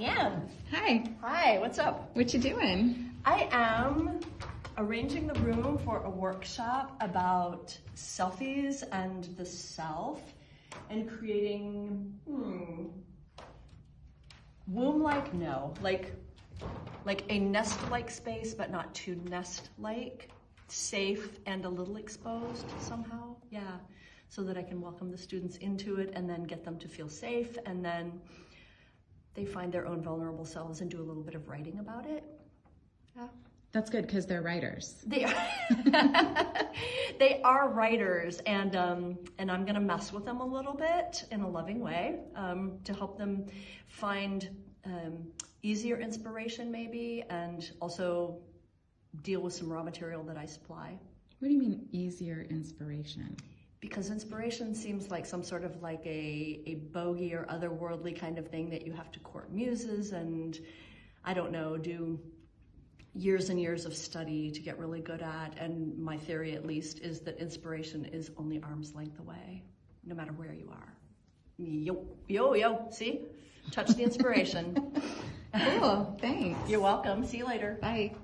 Anne. Hi. Hi, what's up? What you doing? I am arranging the room for a workshop about selfies and the self and creating, womb-like, no, like a nest-like space, but not too nest-like, safe and a little exposed somehow, yeah, so that I can welcome the students into it and then get them to feel safe, and then they find their own vulnerable selves and do a little bit of writing about it. Yeah. That's good because they're writers. They are, they are writers, and I'm gonna mess with them a little bit in a loving way to help them find easier inspiration maybe, and also deal with some raw material that I supply. What do you mean easier inspiration? Because inspiration seems like some sort of like a bogey or otherworldly kind of thing that you have to court muses and, I don't know, do years and years of study to get really good at. And my theory, at least, is that inspiration is only arm's length away, no matter where you are. Yo, yo, yo, see? Touch the inspiration. Cool, thanks. You're welcome. See you later. Bye.